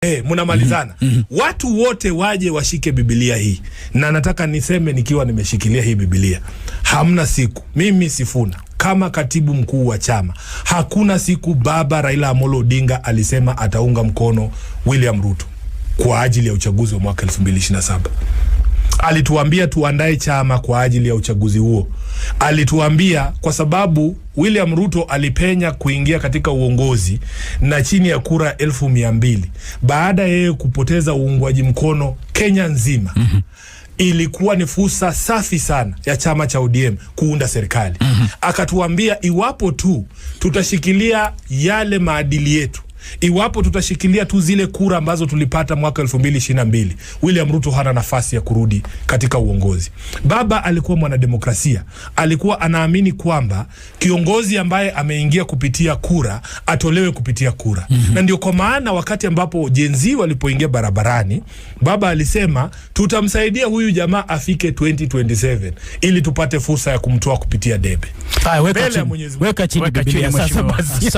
Mnamalizana. Watu wote waje washike Biblia hii. Na nataka niseme nikiwa nimeshikilia hii Biblia. Hamna siku, mimi Sifuna kama katibu mkuu wa chama, hakuna siku baba Raila Amolo Odinga alisema ataunga mkono William Ruto kwa ajili ya uchaguzi wa mwaka 2027. Alituambia tuandae chama kwa ajili ya uchaguzi huo. Alituambia kwa sababu William Ruto alipenya kuingia katika uongozi na chini ya kura 1200 baada yeye kupoteza uungwaji mkono Kenya nzima. Ilikuwa ni fursa safi sana ya chama cha ODM kuunda serikali. Akatuambia iwapo tu tutashikilia yale maadili yetu, iwapo tutashikilia tu zile kura ambazo tulipata mwaka 2022, William Ruto hana nafasi ya kurudi katika uongozi. Baba alikuwa mwanademokrasia. Alikuwa anaamini kwamba kiongozi ambaye ameingia kupitia kura atolewe kupitia kura. Na ndio kwa maana wakati ambapo Gen Z walipoingia barabarani, baba alisema tutamsaidia huyu jamaa afike 2027 ili tupate fursa ya kumtoa kupitia debe. Weka chini Biblia sasa basi.